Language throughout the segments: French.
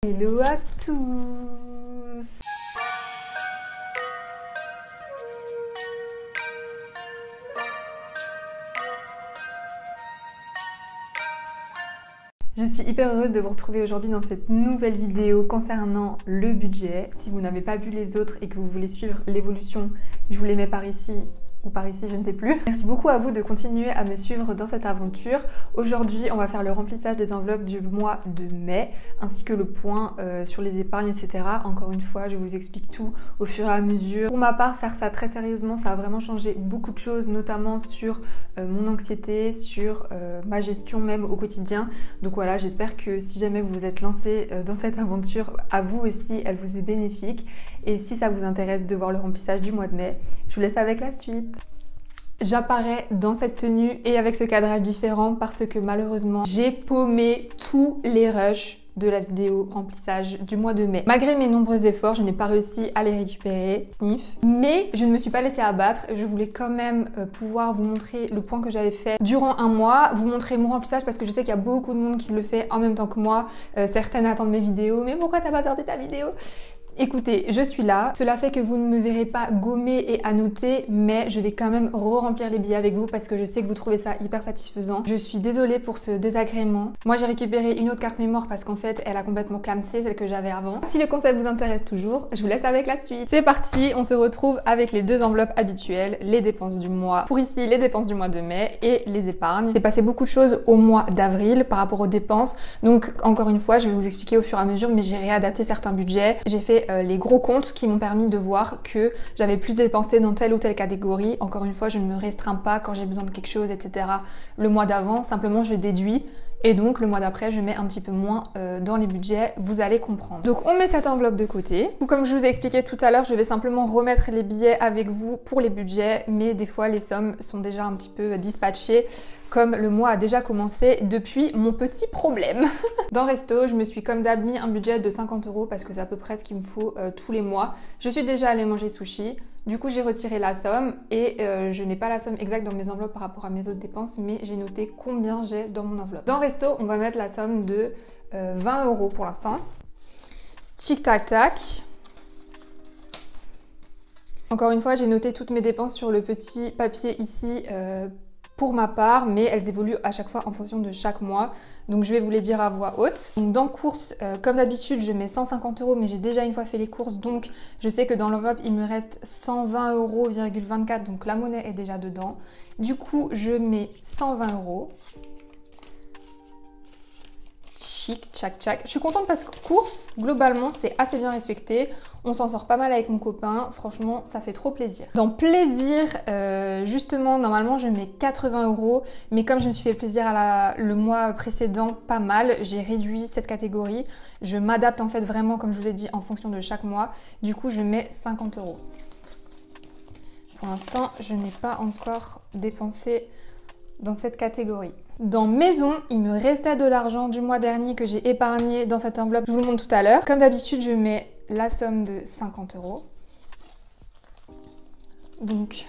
Hello à tous! Je suis hyper heureuse de vous retrouver aujourd'hui dans cette nouvelle vidéo concernant le budget. Si vous n'avez pas vu les autres et que vous voulez suivre l'évolution, je vous les mets par ici ou par ici, je ne sais plus. Merci beaucoup à vous de continuer à me suivre dans cette aventure. Aujourd'hui, on va faire le remplissage des enveloppes du mois de mai, ainsi que le point sur les épargnes, etc. Encore une fois, je vous explique tout au fur et à mesure. Pour ma part, faire ça très sérieusement, ça a vraiment changé beaucoup de choses, notamment sur mon anxiété, sur ma gestion même au quotidien. Donc voilà, j'espère que si jamais vous vous êtes lancé dans cette aventure, à vous aussi, elle vous est bénéfique. Et si ça vous intéresse de voir le remplissage du mois de mai, je vous laisse avec la suite. J'apparais dans cette tenue et avec ce cadrage différent parce que malheureusement, j'ai paumé tous les rushs de la vidéo remplissage du mois de mai. Malgré mes nombreux efforts, je n'ai pas réussi à les récupérer, sniff. Mais je ne me suis pas laissée abattre. Je voulais quand même pouvoir vous montrer le point que j'avais fait durant un mois, vous montrer mon remplissage parce que je sais qu'il y a beaucoup de monde qui le fait en même temps que moi. Certaines attendent mes vidéos. Mais pourquoi t'as pas sorti ta vidéo ? Écoutez, je suis là, cela fait que vous ne me verrez pas gommer et annoter, mais je vais quand même re-remplir les billets avec vous parce que je sais que vous trouvez ça hyper satisfaisant. Je suis désolée pour ce désagrément. Moi j'ai récupéré une autre carte mémoire parce qu'en fait elle a complètement clamsé celle que j'avais avant. Si le concept vous intéresse toujours, je vous laisse avec la suite. C'est parti, on se retrouve avec les deux enveloppes habituelles, les dépenses du mois. Pour ici, les dépenses du mois de mai et les épargnes. C'est passé beaucoup de choses au mois d'avril par rapport aux dépenses. Donc encore une fois, je vais vous expliquer au fur et à mesure, mais j'ai réadapté certains budgets. J'ai fait les gros comptes qui m'ont permis de voir que j'avais plus dépensé dans telle ou telle catégorie. Encore une fois, je ne me restreins pas quand j'ai besoin de quelque chose, etc. Le mois d'avant, simplement je déduis. Et donc le mois d'après, je mets un petit peu moins dans les budgets, vous allez comprendre. Donc on met cette enveloppe de côté. Ou comme je vous ai expliqué tout à l'heure, je vais simplement remettre les billets avec vous pour les budgets, mais des fois les sommes sont déjà un petit peu dispatchées, comme le mois a déjà commencé depuis mon petit problème. Dans Resto, je me suis comme d'hab mis un budget de 50 € parce que c'est à peu près ce qu'il me faut tous les mois. Je suis déjà allée manger sushi. Du coup, j'ai retiré la somme et je n'ai pas la somme exacte dans mes enveloppes par rapport à mes autres dépenses, mais j'ai noté combien j'ai dans mon enveloppe. Dans Resto, on va mettre la somme de 20 € pour l'instant. Tic tac tac. Encore une fois, j'ai noté toutes mes dépenses sur le petit papier ici pour ma part, mais elles évoluent à chaque fois en fonction de chaque mois. Donc je vais vous les dire à voix haute. Donc dans courses, comme d'habitude, je mets 150 €, mais j'ai déjà une fois fait les courses, donc je sais que dans l'enveloppe, il me reste 120,24 €, donc la monnaie est déjà dedans. Du coup, je mets 120 €. Chic, tchac, tchac. Je suis contente parce que courses, globalement, c'est assez bien respecté. On s'en sort pas mal avec mon copain. Franchement, ça fait trop plaisir. Dans plaisir, justement, normalement, je mets 80 €. Mais comme je me suis fait plaisir le mois précédent pas mal, j'ai réduit cette catégorie. Je m'adapte en fait vraiment, comme je vous ai dit, en fonction de chaque mois. Du coup, je mets 50 €. Pour l'instant, je n'ai pas encore dépensé dans cette catégorie. Dans maison, il me restait de l'argent du mois dernier que j'ai épargné dans cette enveloppe. Je vous le montre tout à l'heure. Comme d'habitude, je mets la somme de 50 €. Donc,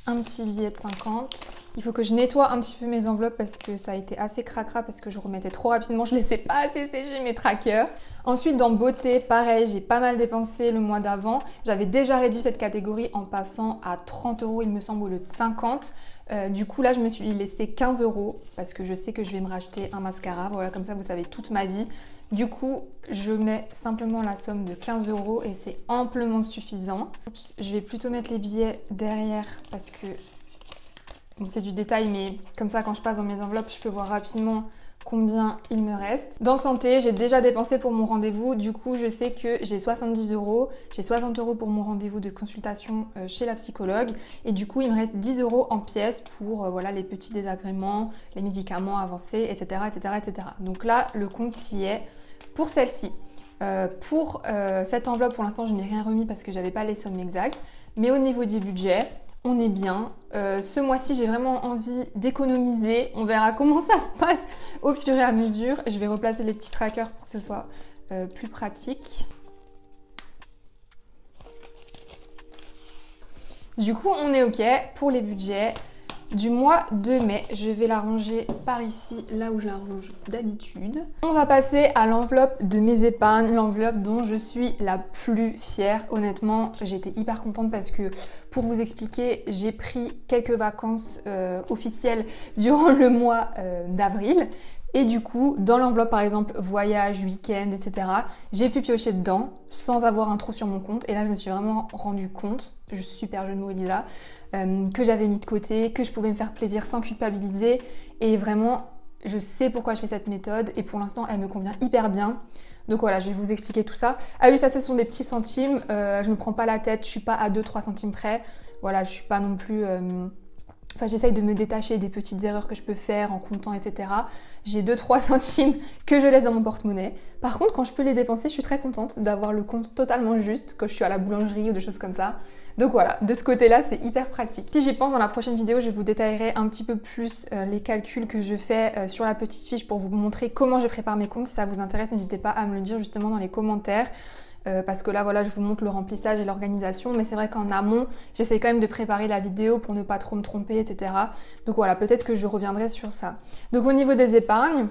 un petit billet de 50. Il faut que je nettoie un petit peu mes enveloppes parce que ça a été assez cracra parce que je remettais trop rapidement. Je ne laissais pas assez sécher mes trackers. Ensuite, dans beauté, pareil, j'ai pas mal dépensé le mois d'avant. J'avais déjà réduit cette catégorie en passant à 30 €, il me semble, au lieu de 50. Du coup, là, je me suis laissé 15 € parce que je sais que je vais me racheter un mascara. Voilà, comme ça, vous savez toute ma vie. Du coup, je mets simplement la somme de 15 € et c'est amplement suffisant. Oups, je vais plutôt mettre les billets derrière parce que bon, c'est du détail, mais comme ça, quand je passe dans mes enveloppes, je peux voir rapidement combien il me reste. Dans santé, j'ai déjà dépensé pour mon rendez-vous. Du coup, je sais que j'ai 70 €. J'ai 60 € pour mon rendez-vous de consultation chez la psychologue. Et du coup, il me reste 10 € en pièces pour voilà, les petits désagréments, les médicaments avancés, etc., etc., etc. Donc là, le compte y est pour celle-ci. Pour cette enveloppe, pour l'instant, je n'ai rien remis parce que j'avais pas les sommes exactes. Mais au niveau du budget, on est bien. Ce mois-ci, j'ai vraiment envie d'économiser. On verra comment ça se passe au fur et à mesure. Je vais replacer les petits trackers pour que ce soit plus pratique. Du coup, on est OK pour les budgets. du mois de mai. Je vais la ranger par ici, là où je la range d'habitude. On va passer à l'enveloppe de mes épargnes, l'enveloppe dont je suis la plus fière. Honnêtement, j'étais hyper contente parce que, pour vous expliquer, j'ai pris quelques vacances officielles durant le mois d'avril. Et du coup, dans l'enveloppe par exemple voyage, week-end, etc., j'ai pu piocher dedans sans avoir un trou sur mon compte. Et là, je me suis vraiment rendu compte, je suis super jeune mot Elisa, que j'avais mis de côté, que je pouvais me faire plaisir sans culpabiliser. Et vraiment, je sais pourquoi je fais cette méthode et pour l'instant, elle me convient hyper bien. Donc voilà, je vais vous expliquer tout ça. Ah oui, ça ce sont des petits centimes, je me prends pas la tête, je suis pas à 2-3 centimes près. Voilà, je suis pas non plus... Enfin, j'essaye de me détacher des petites erreurs que je peux faire en comptant, etc. J'ai 2-3 centimes que je laisse dans mon porte-monnaie. Par contre, quand je peux les dépenser, je suis très contente d'avoir le compte totalement juste quand je suis à la boulangerie ou des choses comme ça. Donc voilà, de ce côté-là, c'est hyper pratique. Si j'y pense, dans la prochaine vidéo, je vous détaillerai un petit peu plus les calculs que je fais sur la petite fiche pour vous montrer comment je prépare mes comptes. Si ça vous intéresse, n'hésitez pas à me le dire justement dans les commentaires. Parce que là voilà, je vous montre le remplissage et l'organisation, mais c'est vrai qu'en amont j'essaie quand même de préparer la vidéo pour ne pas trop me tromper, etc. Donc voilà, peut-être que je reviendrai sur ça. Donc au niveau des épargnes,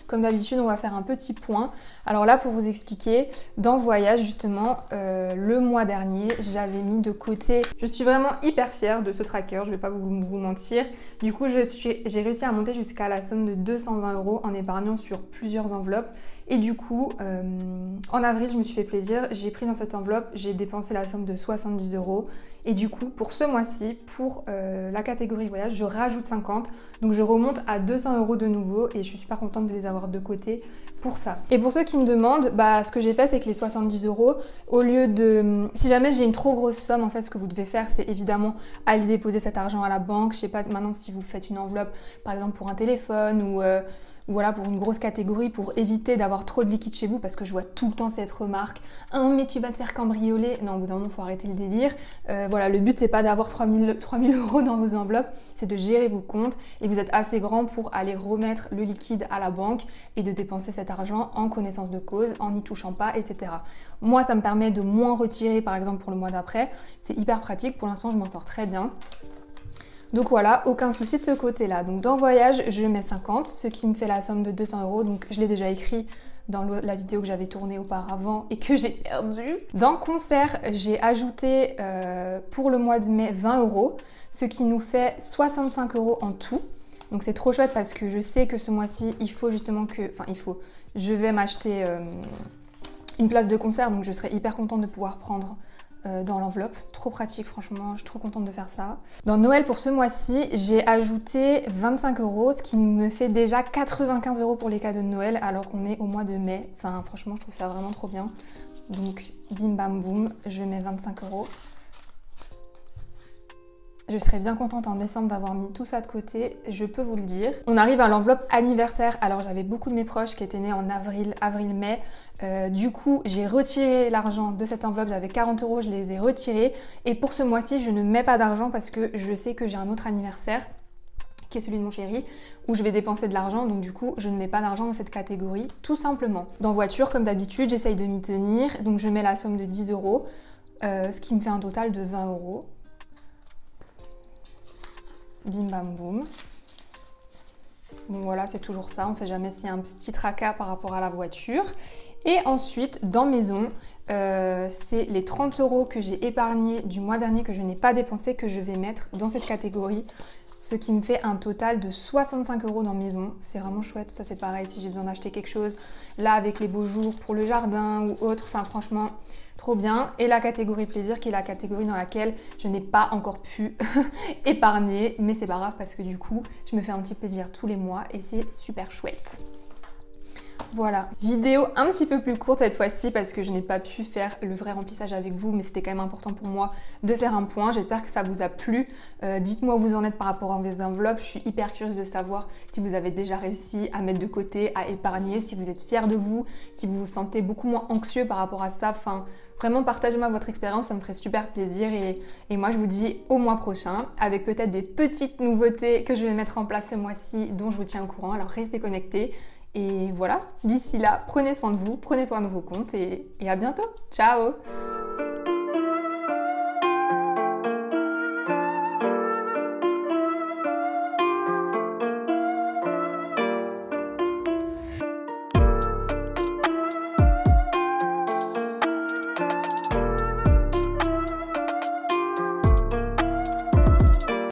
comme d'habitude, on va faire un petit point. Alors là, pour vous expliquer, dans Voyage, justement, le mois dernier, j'avais mis de côté... Je suis vraiment hyper fière de ce tracker, je vais pas vous mentir. Du coup, j'ai réussi à monter jusqu'à la somme de 220 € en épargnant sur plusieurs enveloppes. Et du coup, en avril, je me suis fait plaisir. J'ai pris dans cette enveloppe, j'ai dépensé la somme de 70 €. Et du coup, pour ce mois-ci, pour la catégorie voyage, je rajoute 50. Donc je remonte à 200 € de nouveau et je suis super contente de les avoir de côté pour ça. Et pour ceux qui me demandent, ce que j'ai fait, c'est que les 70 €, au lieu de... Si jamais j'ai une trop grosse somme, en fait, ce que vous devez faire, c'est évidemment aller déposer cet argent à la banque. Je sais pas, maintenant, si vous faites une enveloppe, par exemple, pour un téléphone ou voilà, pour une grosse catégorie, pour éviter d'avoir trop de liquide chez vous, parce que je vois tout le temps cette remarque, ah mais tu vas te faire cambrioler. Non, au bout d'un moment, il faut arrêter le délire. Voilà, le but c'est pas d'avoir 3000 € dans vos enveloppes, c'est de gérer vos comptes et vous êtes assez grand pour aller remettre le liquide à la banque et de dépenser cet argent en connaissance de cause, en n'y touchant pas, etc. Moi, ça me permet de moins retirer, par exemple pour le mois d'après. C'est hyper pratique, pour l'instant je m'en sors très bien. Donc voilà, aucun souci de ce côté-là. Donc dans Voyage, je mets 50, ce qui me fait la somme de 200 €. Donc je l'ai déjà écrit dans la vidéo que j'avais tournée auparavant et que j'ai perdue. Dans Concert, j'ai ajouté pour le mois de mai 20 €, ce qui nous fait 65 € en tout. Donc c'est trop chouette parce que je sais que ce mois-ci, il faut justement que... Enfin, je vais m'acheter une place de concert, donc je serai hyper contente de pouvoir prendre... dans l'enveloppe, trop pratique franchement, je suis trop contente de faire ça. Dans Noël pour ce mois-ci, j'ai ajouté 25 €, ce qui me fait déjà 95 € pour les cadeaux de Noël alors qu'on est au mois de mai. Enfin franchement je trouve ça vraiment trop bien. Donc bim bam boum, je mets 25 €. Je serais bien contente en décembre d'avoir mis tout ça de côté, je peux vous le dire. On arrive à l'enveloppe anniversaire. Alors j'avais beaucoup de mes proches qui étaient nés en avril-mai. Du coup, j'ai retiré l'argent de cette enveloppe. J'avais 40 €, je les ai retirés. Et pour ce mois-ci, je ne mets pas d'argent parce que je sais que j'ai un autre anniversaire qui est celui de mon chéri, où je vais dépenser de l'argent, donc du coup je ne mets pas d'argent dans cette catégorie, tout simplement. Dans Voiture, comme d'habitude, j'essaye de m'y tenir, donc je mets la somme de 10 €, ce qui me fait un total de 20 €. Bim bam boum. Bon voilà, c'est toujours ça, on ne sait jamais s'il y a un petit tracas par rapport à la voiture. Et ensuite, dans Maison, c'est les 30 € que j'ai épargnés du mois dernier que je n'ai pas dépensé que je vais mettre dans cette catégorie. Ce qui me fait un total de 65 € dans Maison. C'est vraiment chouette, ça c'est pareil si j'ai besoin d'acheter quelque chose. Là avec les beaux jours pour le jardin ou autre, enfin franchement trop bien. Et la catégorie plaisir qui est la catégorie dans laquelle je n'ai pas encore pu épargner. Mais c'est pas grave parce que du coup je me fais un petit plaisir tous les mois et c'est super chouette. Voilà, vidéo un petit peu plus courte cette fois-ci parce que je n'ai pas pu faire le vrai remplissage avec vous, mais c'était quand même important pour moi de faire un point. J'espère que ça vous a plu. Dites-moi où vous en êtes par rapport à vos enveloppes. Je suis hyper curieuse de savoir si vous avez déjà réussi à mettre de côté, à épargner, si vous êtes fiers de vous, si vous vous sentez beaucoup moins anxieux par rapport à ça. Enfin, vraiment partagez-moi votre expérience, ça me ferait super plaisir. Et moi je vous dis au mois prochain avec peut-être des petites nouveautés que je vais mettre en place ce mois-ci dont je vous tiens au courant. Alors restez connectés. Et voilà, d'ici là, prenez soin de vous, prenez soin de vos comptes et à bientôt. Ciao!